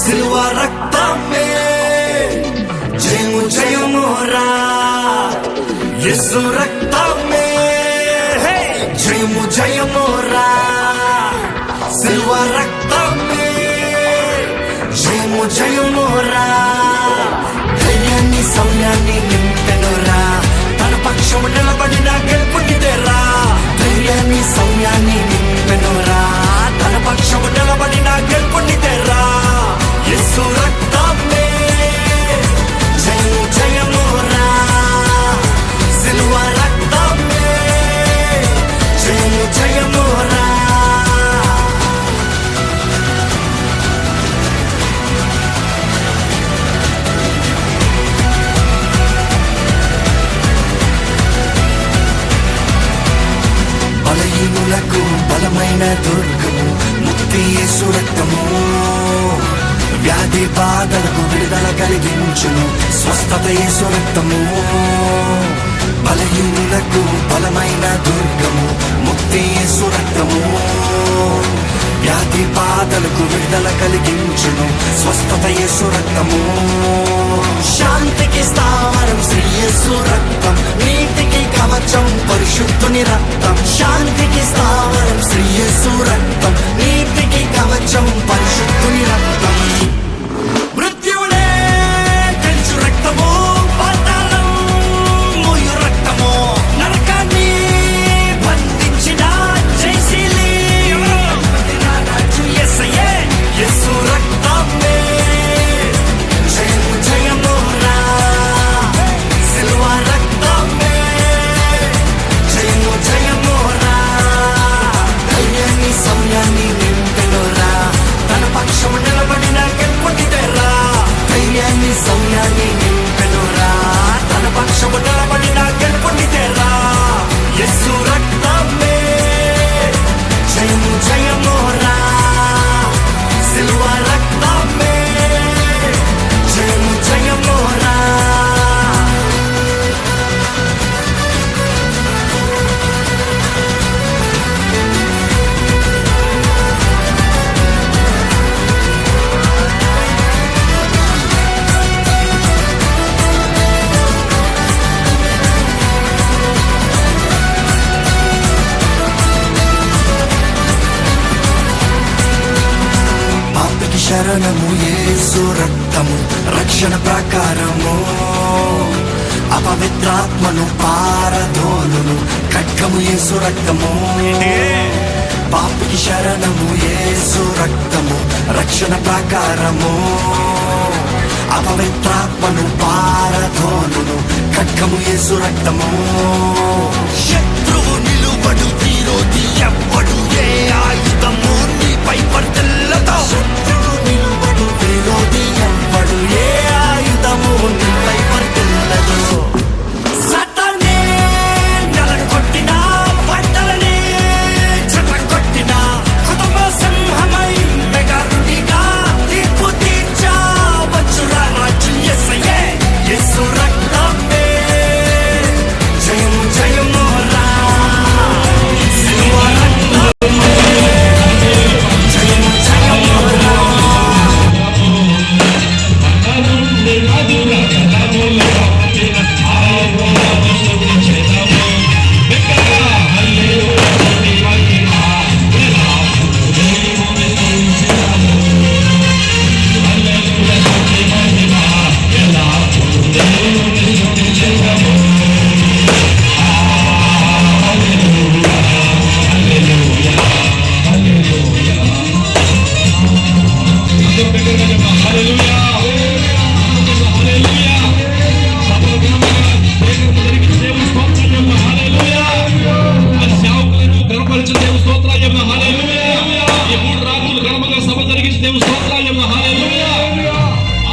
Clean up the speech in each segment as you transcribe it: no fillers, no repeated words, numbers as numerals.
సిలువ రక్తమే జయము జయమురా, యేసు రక్తమే జయము జయమురా, సిలువ రక్తమే జయము జయమురా. ధైర్యాన్ని సౌర్యాన్ని నింపెనురా, తన పక్షము నిలబడిన గెలుపునిదేరా. ధైర్యాన్ని సౌర్యాన్ని నింపెనురా, తన పక్షము నిలబడిన గెలుపునిదేరా. యేసు రక్తమే జయము జయమురా, సిలువ రక్తమే జయము జయమురా. బలహీనులకు బలమైన దుర్గము, ముక్తి యేసు రక్తము. వ్యాధి బాధలకు విడుదల కలిగించును, స్వస్థత యేసు రక్తము. బలహీనులకు బలమైన దుర్గము, ముక్తి యేసు రక్తము. వ్యాధి బాధలకు విడుదల కలిగించును, స్వస్థత యేసు రక్తము. శాంతికి స్థావరం శ్రీ యేసు రక్తం, నీతికి కవచం పరిశుద్ధుని రక్తం. శాంతికి స్థావరం శ్రీ యేసు రక్తం, నీతికి కవచం పరిశుద్ధుని రక్తం. మృత్యువునే తెలుసు రక్తము, పాతాళం మోయు రక్తము. నరకాన్ని బంధించిన జయశీలి యేసయ్యే. యేసు రక్తమే జయము జయమురా, సిలువ రక్తమే జయము జయమురా. ధైర్యాన్ని సౌర్యాన్ని నింపెనురా, తన పక్షము నిలబడిన గెలుపునిదేరా. ధైర్యాన్ని సౌర్యాన్ని నింపెనురా, తన పక్షము నిలబడిన గెలుపునిదేరా. యేసు రక్తమే జయము జయమురా, సిలువ రక్తమే జయము జయమురా. పాపికి శరణము యేసు రక్తము, రక్షణ ప్రాకారము. అపవిత్రాత్మను పారదోలును ఖడ్గము యేసు రక్తము. పాపికి శరణము యేసు రక్తము, రక్షణ ప్రాకారము. అపవిత్రాత్మను పారదోలును ఖడ్గము యేసు రక్తము. శత్రువు నిలువడు, విరోధి ఎవ్వడు, ఏ ఆయుధము నీపై వర్తిల్లదు. శత్రువు నిలువడు, విరోధి ఎవ్వడు, ఏ ఆయుధము నీపై వర్తిల్లదు. సతానే నలగొట్టిన, పంటలనే చెట్లగొట్టిన, కుటుంబ సింహమై మెగారుడిగా తీర్పు తీర్చవచ్చురా రాజు యేసయ్యే. యేసు రక్తమే జయము జయమురా, సిలువ రక్తమే జయము జయమురా.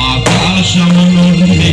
ఆకాశము నుండి